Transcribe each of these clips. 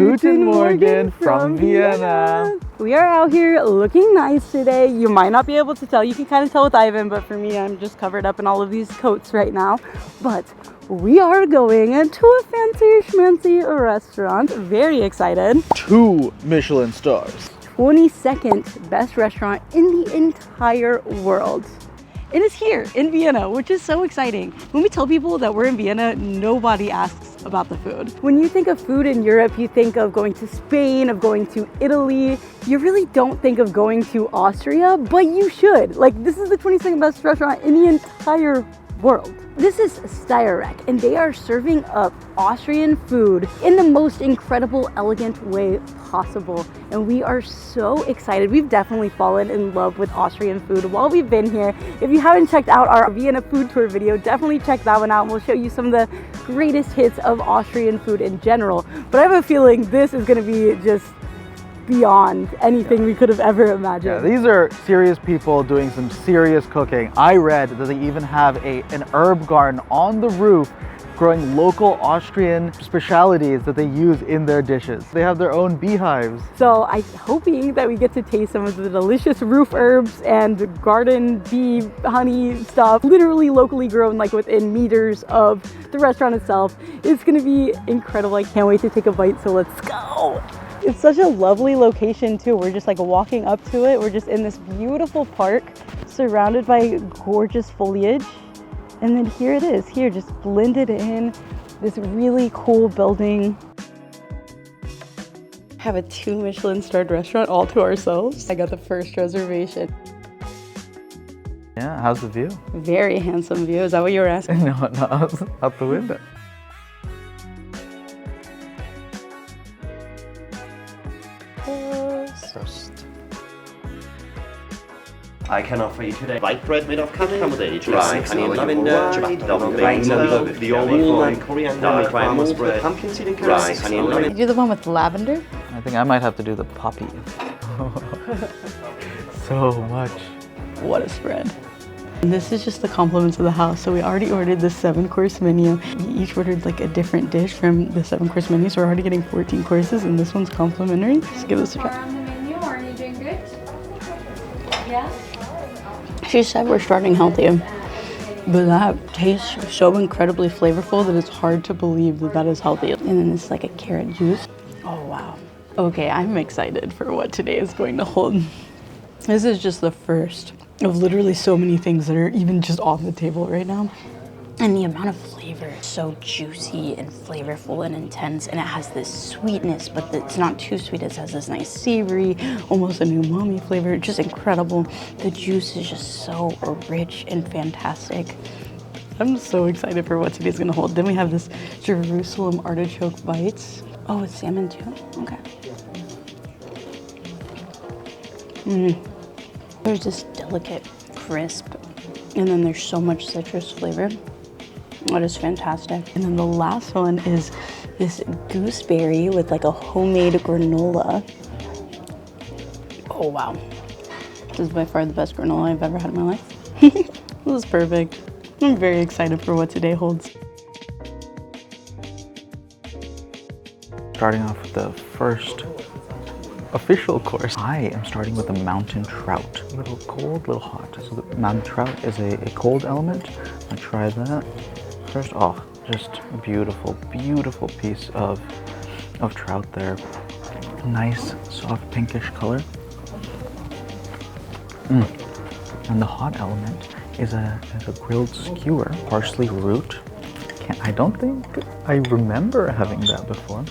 Guten Morgen from Vienna. We are out here looking nice today. You might not be able to tell. You can kind of tell with iVEN, but for me, I'm just covered up in all of these coats right now. But we are going into a fancy schmancy restaurant. Very excited. 2 Michelin stars. 22nd best restaurant in the entire world. It is here in Vienna, which is so exciting. When we tell people that we're in Vienna, nobody asks about the food. When you think of food in Europe, you think of going to Spain, of going to Italy. You really don't think of going to Austria, but you should. Like, this is the 22nd best restaurant in the entire world. This is Steirereck, and they are serving up Austrian food in the most incredible, elegant way possible. And we are so excited. We've definitely fallen in love with Austrian food while we've been here. If you haven't checked out our Vienna food tour video, definitely check that one out. And we'll show you some of the greatest hits of Austrian food in general. But I have a feeling this is gonna be just beyond anything we could have ever imagined. Yeah, these are serious people doing some serious cooking. I read that they even have an herb garden on the roof growing local Austrian specialities that they use in their dishes. They have their own beehives. So I'm hoping that we get to taste some of the delicious roof herbs and garden bee honey stuff, literally locally grown, like within meters of the restaurant itself. It's gonna be incredible. I can't wait to take a bite, so let's go. It's such a lovely location too. We're just like walking up to it. We're just in this beautiful park surrounded by gorgeous foliage. And then here it is, here just blended in, this really cool building. Have a 2 Michelin starred restaurant all to ourselves. I got the first reservation. Yeah, how's the view? Very handsome view. Is that what you were asking? No, out the window. I can offer you today white bread made of cabbage, rye, honey and lavender, ciabatta, the walnut, coriander, farmer's bread, pumpkin seed and rye, honey and lavender. You do the one with lavender? I think I might have to do the poppy. So much. What a spread. And this is just the compliments of the house. So we already ordered the 7-course menu. We each ordered like a different dish from the 7-course menu. So we're already getting 14 courses and this one's complimentary. Just give this a try. On the menu, are you doing good? Yeah? She said we're starting healthy, but that tastes so incredibly flavorful that it's hard to believe that that is healthy. And then it's like a carrot juice. Oh, wow. Okay, I'm excited for what today is going to hold. This is just the first of literally so many things that are even just on the table right now. And the amount of flavor is so juicy and flavorful and intense, and it has this sweetness, but it's not too sweet. It has this nice savory, almost an umami flavor. Just incredible. The juice is just so rich and fantastic. I'm so excited for what today's gonna hold. Then we have this Jerusalem artichoke bites. Oh, it's salmon too? Okay. There's this delicate crisp, and then there's so much citrus flavor. That is fantastic. And then the last one is this gooseberry with like a homemade granola. Oh wow. This is by far the best granola I've ever had in my life. This is perfect. I'm very excited for what today holds. Starting off with the first official course. I am starting with a mountain trout. A little cold, a little hot. So the mountain trout is a cold element. I'll try that. First, oh, just a beautiful, beautiful piece of trout there. Nice, soft, pinkish color. And the hot element is a grilled skewer, parsley root. I don't think I remember having that before.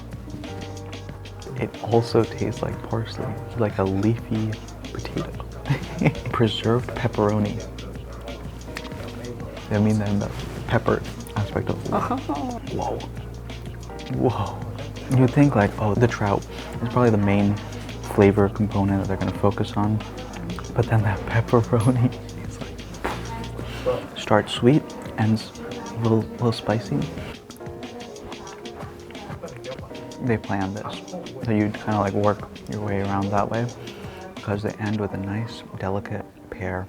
It also tastes like parsley, like a leafy potato. Preserved pepperoni. I mean, then the pepper aspect of it. Whoa. Whoa. You'd think like, oh, the trout is probably the main flavor component that they're gonna focus on. But then that pepperoni is like, starts sweet, ends a little spicy. They planned this, so you'd kind of like work your way around that way, because they end with a nice, delicate pear,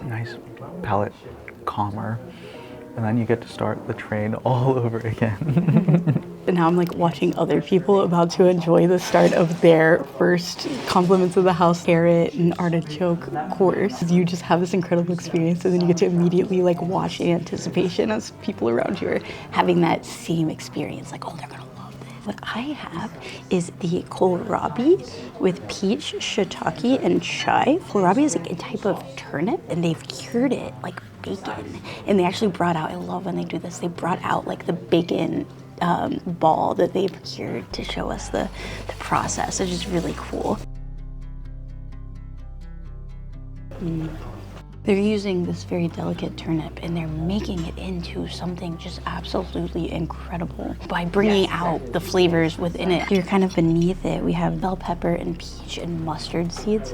nice palate calmer, and then you get to start the train all over again. And now I'm like watching other people about to enjoy the start of their first compliments of the house carrot and artichoke course. You just have this incredible experience, and then you get to immediately like watch in anticipation as people around you are having that same experience. Like, oh, they're gonna love this. What I have is the kohlrabi with peach, shiitake, and chive. Kohlrabi is like a type of turnip, and they've cured it like bacon. And they actually brought out, I love when they do this, they brought out like the bacon ball that they've cured to show us the process, which is really cool. They're using this very delicate turnip and they're making it into something just absolutely incredible by bringing out the flavors within it. Here kind of beneath it, we have bell pepper and peach and mustard seeds.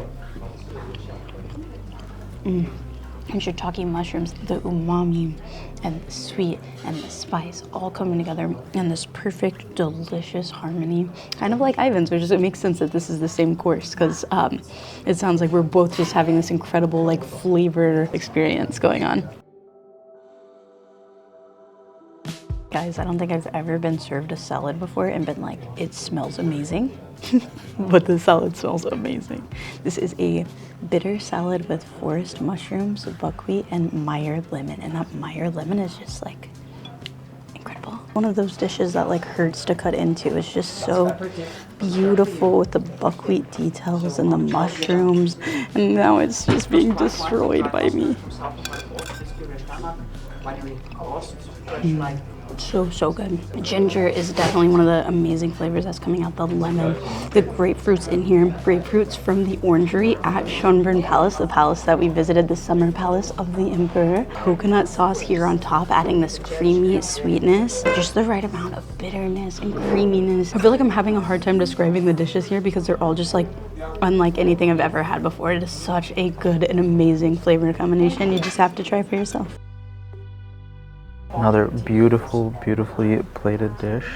And shiitake mushrooms, the umami and the sweet and the spice all coming together in this perfect, delicious harmony. Kind of like iVEN's, which is, it makes sense that this is the same course because it sounds like we're both just having this incredible like flavor experience going on. Guys, I don't think I've ever been served a salad before and been like, it smells amazing. But the salad smells amazing. This is a bitter salad with forest mushrooms, buckwheat, and Meyer lemon. And that Meyer lemon is just like incredible. One of those dishes that like hurts to cut into. It's just so beautiful with the buckwheat details and the mushrooms. And now it's just being destroyed by me. So good. Ginger is definitely one of the amazing flavors that's coming out. The lemon, the grapefruits in here. Grapefruits from the orangery at Schönbrunn Palace, the palace that we visited, the summer palace of the emperor. Coconut sauce here on top, adding this creamy sweetness. Just the right amount of bitterness and creaminess. I feel like I'm having a hard time describing the dishes here because they're all just like unlike anything I've ever had before. It is such a good and amazing flavor combination. You just have to try for yourself. Another beautifully plated dish.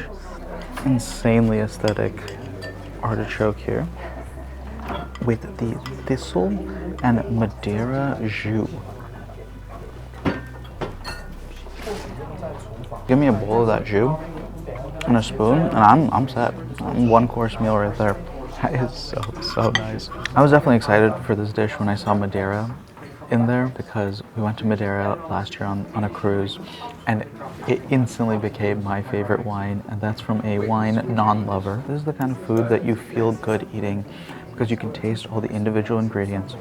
Insanely aesthetic artichoke here with the thistle and Madeira jus. Give me a bowl of that jus and a spoon and I'm set. One course meal right there. That is so nice. I was definitely excited for this dish when I saw Madeira in there because we went to Madeira last year on a cruise and it instantly became my favorite wine, and that's from a wine non-lover. This is the kind of food that you feel good eating because you can taste all the individual ingredients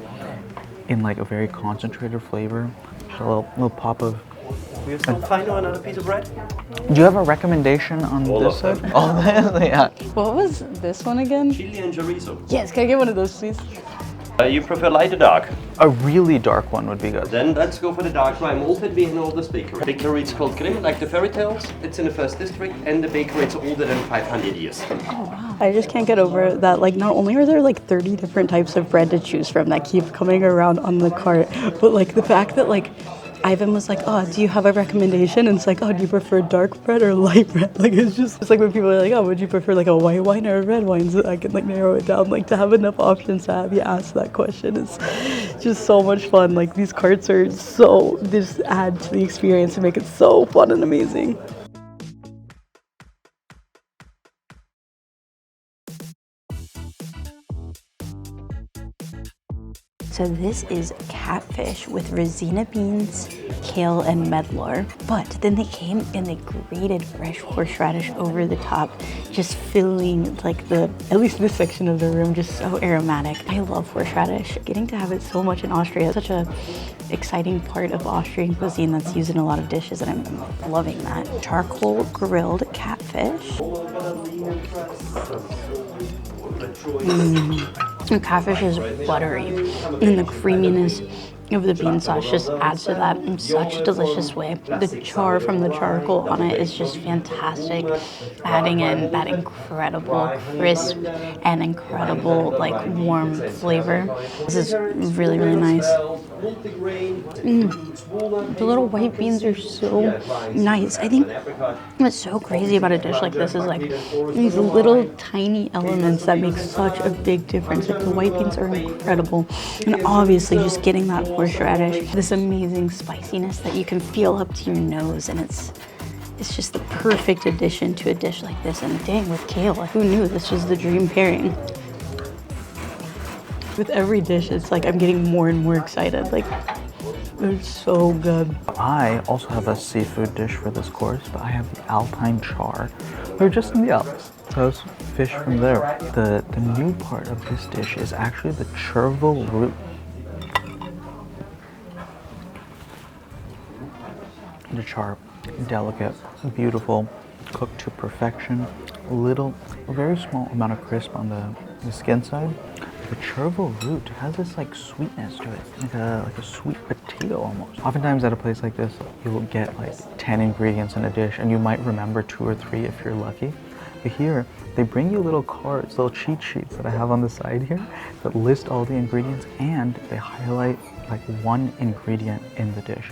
in like a very concentrated flavor. Just a little pop of... We have some finer another piece of bread. Do you have a recommendation on this side? Oh, yeah. What was this one again? Chili and chorizo. Yes, can I get one of those, please? You prefer light or dark? A really dark one would be good. Then let's go for the dark rye malted Wienerholder's bakery. Bakery it's called Grimm, like the fairy tales. It's in the first district, and the bakery it's older than 500 years. Oh wow. I just can't get over that, like, not only are there like 30 different types of bread to choose from that keep coming around on the cart, but like the fact that like iVEN was like, oh, do you have a recommendation? And it's like, oh, do you prefer dark bread or light bread? Like, it's like when people are like, oh, would you prefer like a white wine or a red wine? So I can like narrow it down. Like, to have enough options to have you ask that question is just so much fun. Like, these carts are so, they just add to the experience and make it so fun and amazing. So this is catfish with Resina beans, kale, and medlar. But then they came and they grated fresh horseradish over the top, just filling like at least this section of the room, just so aromatic. I love horseradish. Getting to have it so much in Austria is such a exciting part of Austrian cuisine that's used in a lot of dishes, and I'm loving that. Charcoal grilled catfish. The catfish is buttery, and the creaminess of the bean sauce just adds to that in such a delicious way. The char from the charcoal on it is just fantastic, adding in that incredible crisp and incredible like warm flavor. This is really nice. The little white beans are so nice. I think what's so crazy about a dish like this is like these little tiny elements that make such a big difference. Like the white beans are incredible, and obviously just getting that horseradish, this amazing spiciness that you can feel up to your nose, and it's It's just the perfect addition to a dish like this. And dang, with kale, who knew this was the dream pairing? With every dish, it's like I'm getting more and more excited. Like, it's so good. I also have a seafood dish for this course, but I have the Aline Char. They're just in the Alps. Those fish from there. The new part of this dish is actually the chervil root. The char, delicate, beautiful, cooked to perfection. A very small amount of crisp on the skin side. The chervil root has this like sweetness to it, like a sweet potato almost. Oftentimes at a place like this, you will get like 10 ingredients in a dish, and you might remember 2 or 3 if you're lucky. But here, they bring you little cards, little cheat sheets that I have on the side here that list all the ingredients, and they highlight like one ingredient in the dish.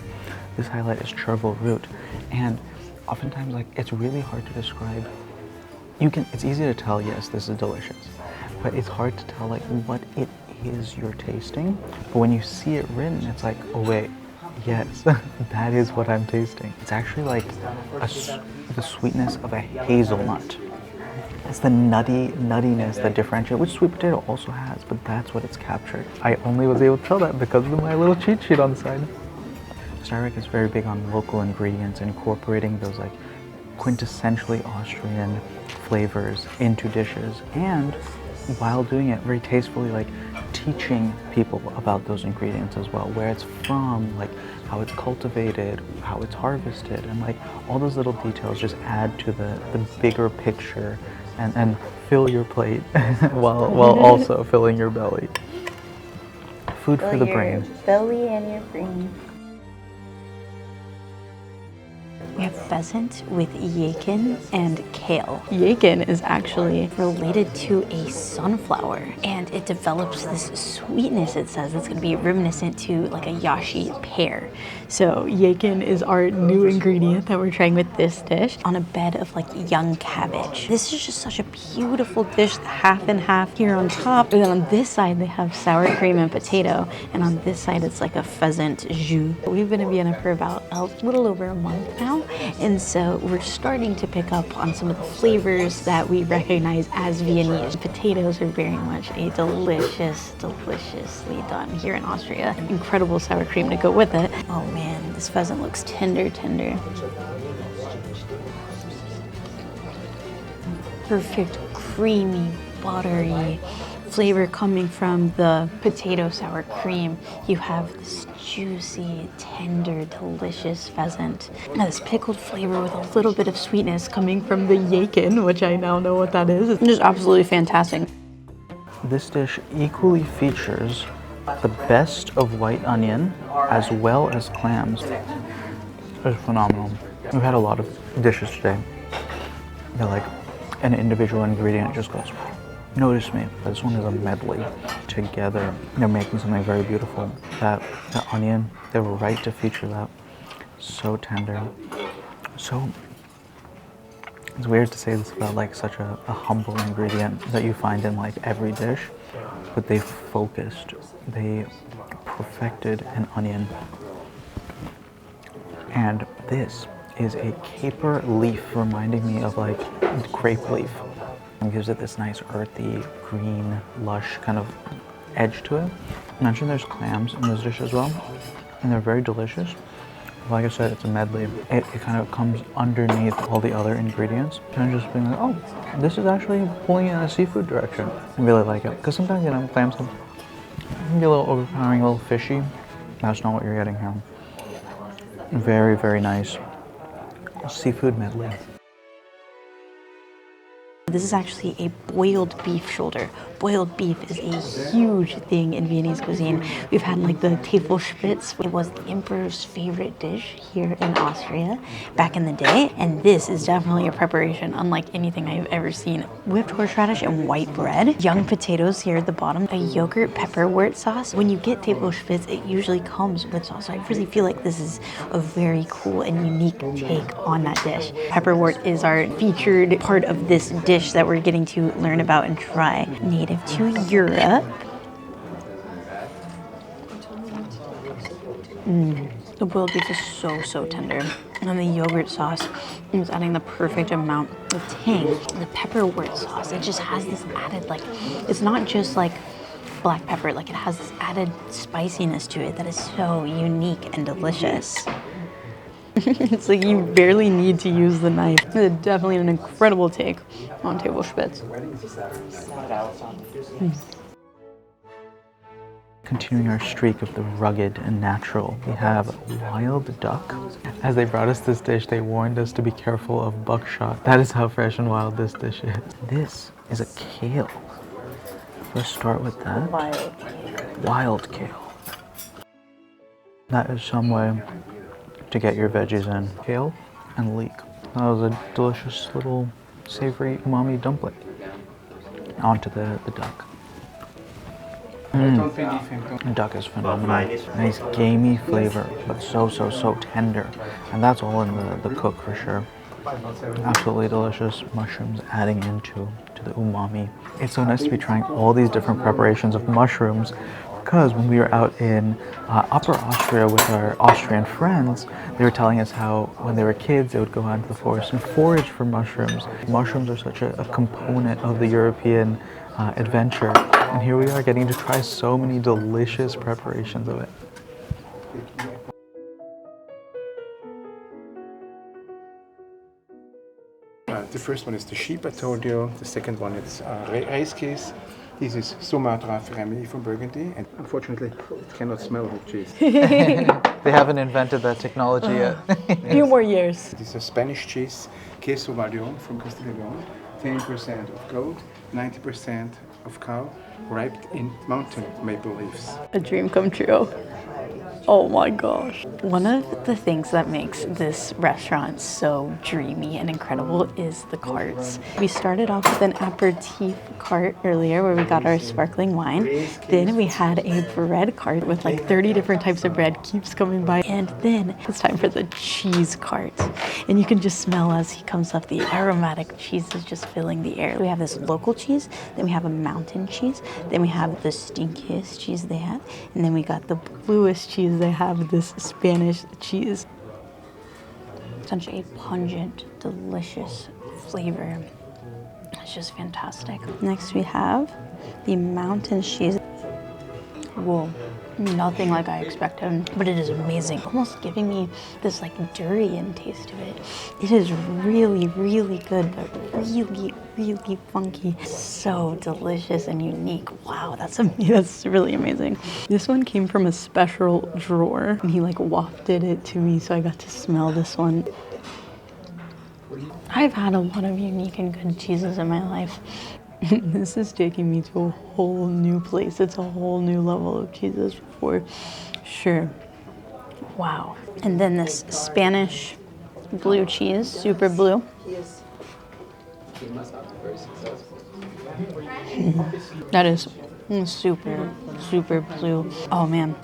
This highlight is chervil root, and oftentimes like it's really hard to describe. It's easy to tell, yes, this is delicious, but it's hard to tell like what it is you're tasting. But when you see it written, it's like, oh wait, yes, that is what I'm tasting. It's actually like the sweetness of a hazelnut. It's the nuttiness that differentiates, which sweet potato also has, but that's what it's captured. I only was able to tell that because of my little cheat sheet on the side. Steirereck is very big on local ingredients, incorporating those like quintessentially Austrian flavors into dishes, and while doing it very tastefully, like teaching people about those ingredients as well, where it's from, like how it's cultivated, how it's harvested, and like all those little details just add to the bigger picture and fill your plate while also filling your belly. Food for the brain. Belly and your brain. We have pheasant with yacon and kale. Yacon is actually related to a sunflower, and it develops this sweetness, it says, that's going to be reminiscent to like a yashi pear. So yacon is our new ingredient that we're trying with this dish on a bed of like young cabbage. This is just such a beautiful dish, half and half here on top. And then on this side, they have sour cream and potato. And on this side, it's like a pheasant jus. We've been in Vienna for about a little over a month now. And so we're starting to pick up on some of the flavors that we recognize as Viennese. Potatoes are very much a deliciously done here in Austria. Incredible sour cream to go with it. Oh man, this pheasant looks tender. Perfect, creamy, buttery flavor coming from the potato sour cream. You have this juicy, tender, delicious pheasant. And this pickled flavor with a little bit of sweetness coming from the yacon, which I now know what that is. It's just absolutely fantastic. This dish equally features the best of white onion as well as clams. It's phenomenal. We've had a lot of dishes today that like an individual ingredient just goes, notice me. This one is a medley together. They're making something very beautiful. That onion, they were right to feature that. So tender. So, it's weird to say this about like such a humble ingredient that you find in like every dish, but they focused, they perfected an onion. And this is a caper leaf, reminding me of like grape leaf. It gives it this nice earthy, green, lush kind of edge to it. I mentioned there's clams in this dish as well, and they're very delicious. Like I said, it's a medley. It kind of comes underneath all the other ingredients. Kind of just being like, oh, this is actually pulling in a seafood direction. I really like it. Because sometimes, you know, clams can be a little overpowering, a little fishy. That's not what you're getting here. Very, very nice seafood medley. This is actually a boiled beef shoulder. Boiled beef is a huge thing in Viennese cuisine. We've had like the Tafelspitz. It was the emperor's favorite dish here in Austria back in the day. And this is definitely a preparation unlike anything I've ever seen. Whipped horseradish and white bread. Young potatoes here at the bottom. A yogurt pepperwort sauce. When you get Tafelspitz, it usually comes with sauce. So I really feel like this is a very cool and unique take on that dish. Pepperwort is our featured part of this dish that we're getting to learn about and try. Native to Europe. The boiled beef is so tender. And the yogurt sauce It was adding the perfect amount of tang. The pepperwort sauce, it just has this added, like, it's not just like black pepper, like it has this added spiciness to it that is so unique and delicious. It's like you barely need to use the knife. It's definitely an incredible take on table spitz. Continuing our streak of the rugged and natural, we have wild duck. As they brought us this dish, they warned us to be careful of buckshot. That is how fresh and wild this dish is. This is a kale. Let's start with that. Wild kale. That is some way to get your veggies in. Kale and leek. That was a delicious little savory umami dumpling. Onto the duck. Duck is phenomenal. Nice gamey flavor, but so tender. And that's all in the cook for sure. Absolutely delicious. Mushrooms adding into the umami. It's so nice to be trying all these different preparations of mushrooms, because when we were out in Upper Austria with our Austrian friends, they were telling us how when they were kids they would go out into the forest and forage for mushrooms. Mushrooms are such a component of the European adventure, and here we are getting to try so many delicious preparations of it. The first one is the sheep, I told you. The second one is Reiskis. This is Sumatra Fremy from Burgundy, and unfortunately, it cannot smell of cheese. They haven't invented that technology yet. A few more years. This is a Spanish cheese, Queso Valleon from Castilla y León. 10% of goat, 90% of cow, wrapped in mountain maple leaves. A dream come true. Oh my gosh. One of the things that makes this restaurant so dreamy and incredible is the carts. We started off with an aperitif cart earlier where we got our sparkling wine. Then we had a bread cart with like 30 different types of bread keeps coming by. And then it's time for the cheese cart. And you can just smell as he comes up, the aromatic cheese is just filling the air. We have this local cheese, then we have a mountain cheese, then we have the stinkiest cheese they have, and then we got the bluest cheese they have, this Spanish cheese. Such a pungent, delicious flavor. It's just fantastic. Next we have the mountain cheese. Whoa, nothing like I expected, but it is amazing. Almost giving me this like durian taste to it. It is really, really good, but really, really funky. So delicious and unique. Wow, that's really amazing. This one came from a special drawer, and he like wafted it to me, so I got to smell this one. I've had a lot of unique and good cheeses in my life. This is taking me to a whole new place. It's a whole new level of cheeses for sure. Wow. And then this Spanish blue cheese, super blue. That is super, super blue. Oh man,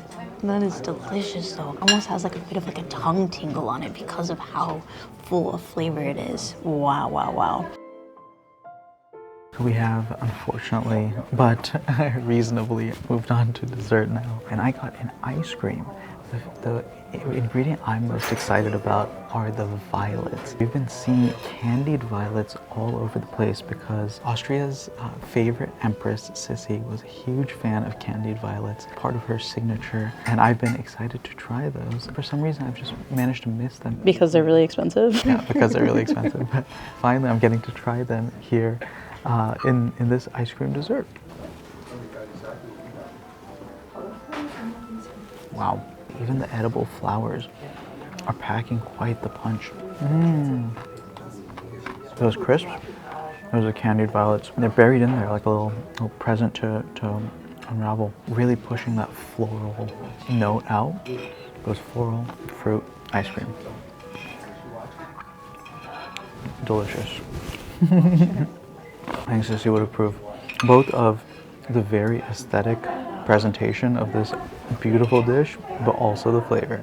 that is delicious though. Almost has like a bit of like a tongue tingle on it because of how full of flavor it is. Wow, wow, wow. We have, unfortunately, but reasonably, moved on to dessert now. And I got an ice cream. The ingredient I'm most excited about are the violets. We've been seeing candied violets all over the place because Austria's favorite empress, Sissi, was a huge fan of candied violets, part of her signature, and I've been excited to try those. For some reason, I've just managed to miss them. Because they're really expensive? Yeah, because they're really expensive. But finally, I'm getting to try them here in this ice cream dessert. Wow. Even the edible flowers are packing quite the punch. Those crisps, those are candied violets. They're buried in there like a little present to unravel. Really pushing that floral note out. Those floral fruit ice cream. Delicious. I think Sissy would approve both of the very aesthetic presentation of this beautiful dish, but also the flavor.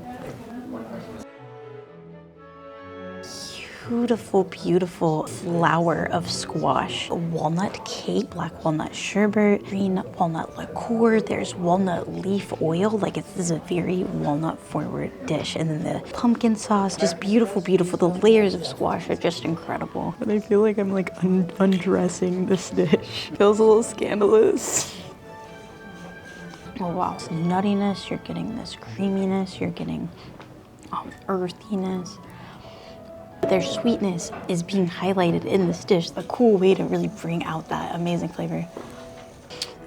beautiful, beautiful flower of squash, walnut cake, black walnut sherbet, green walnut liqueur. There's walnut leaf oil. Like this is a very walnut forward dish. And then the pumpkin sauce, just beautiful, beautiful. The layers of squash are just incredible. But I feel like I'm like undressing this dish. Feels a little scandalous. Oh wow, this nuttiness, you're getting this creaminess, you're getting earthiness. Their sweetness is being highlighted in this dish. A cool way to really bring out that amazing flavor.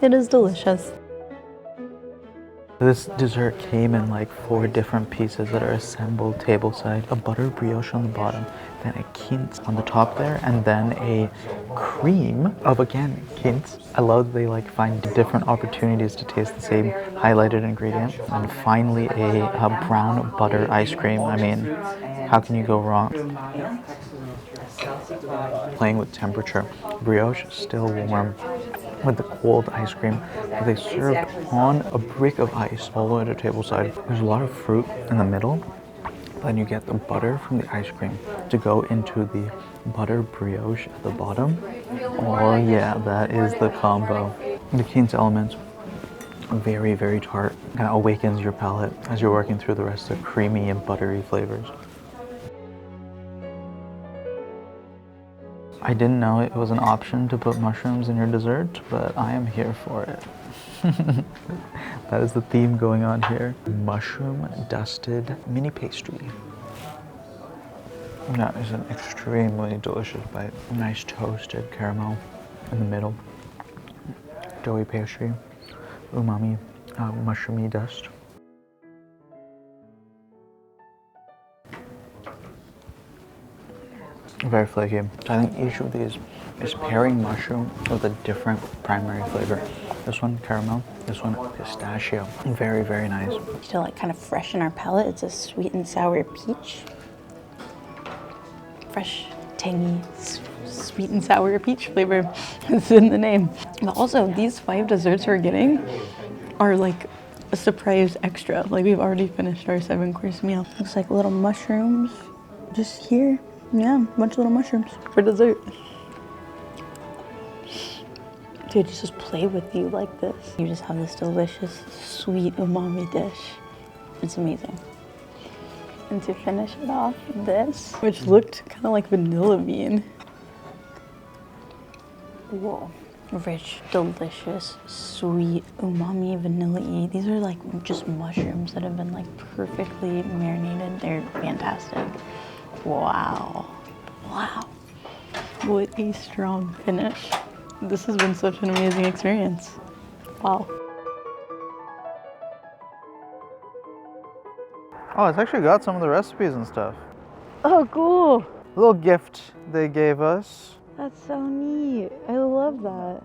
It is delicious. This dessert came in like 4 different pieces that are assembled tableside. A butter brioche on the bottom, then a quince on the top there, and then a cream of, again, quince. I love that they like find different opportunities to taste the same highlighted ingredient. And finally a brown butter ice cream. I mean, how can you go wrong? Playing with temperature. Brioche still warm with the cold ice cream that they served on a brick of ice all the way to tableside. There's a lot of fruit in the middle. Then you get the butter from the ice cream to go into the butter brioche at the bottom. Oh yeah, that is the combo. The quince elements, very, very tart. Kind of awakens your palate as you're working through the rest of the creamy and buttery flavors. I didn't know it was an option to put mushrooms in your dessert, but I am here for it. That is the theme going on here. Mushroom dusted mini pastry. That is an extremely delicious bite. Nice toasted caramel in the middle. Doughy pastry, umami, mushroomy dust. Very flaky. So I think each of these is pairing mushroom with a different primary flavor. This one caramel, this one pistachio. Very, very nice. To like kind of freshen our palate, it's a sweet and sour peach. Fresh, tangy, sweet and sour peach flavor. It's in the name. But also, these 5 desserts we're getting are like a surprise extra. Like we've already finished our 7-course meal. Looks like little mushrooms just here. Yeah, a bunch of little mushrooms for dessert. Dude, just play with you like this. You just have this delicious, sweet umami dish. It's amazing. And to finish it off, this, which looked kind of like vanilla bean. Whoa. Rich, delicious, sweet, umami, vanilla-y. These are like just mushrooms that have been like perfectly marinated. They're fantastic. Wow. Wow. What a strong finish. This has been such an amazing experience. Wow. Oh, it's actually got some of the recipes and stuff. Oh, cool. A little gift they gave us. That's so neat. I love that.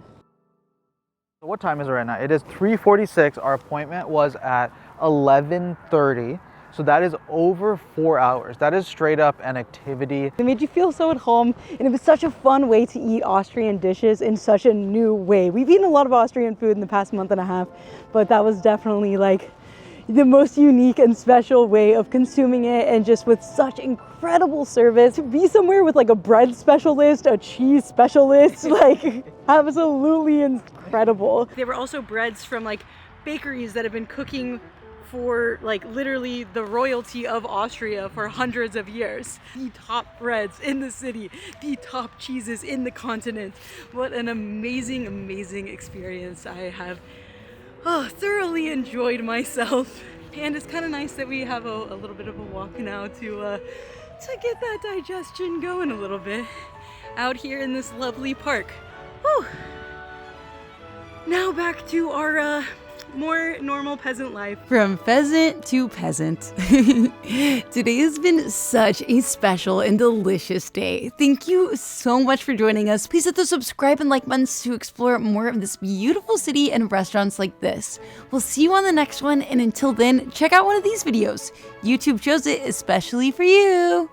What time is it right now? It is 3:46. Our appointment was at 11:30. So that is over 4 hours. That is straight up an activity. It made you feel so at home, and it was such a fun way to eat Austrian dishes in such a new way. We've eaten a lot of Austrian food in the past month and a half, but that was definitely like the most unique and special way of consuming it, and just with such incredible service. To be somewhere with like a bread specialist, a cheese specialist, like absolutely incredible. There were also breads from like bakeries that have been cooking for like literally the royalty of Austria for hundreds of years. The top breads in the city, the top cheeses in the continent. What an amazing, amazing experience. I have thoroughly enjoyed myself. And it's kind of nice that we have a little bit of a walk now to get that digestion going a little bit out here in this lovely park. Whew. Now back to our more normal peasant life. From pheasant to peasant. Today has been such a special and delicious day. Thank you so much for joining us. Please hit the subscribe and like buttons to explore more of this beautiful city and restaurants like this. We'll see you on the next one, and until then, check out one of these videos. YouTube chose it especially for you.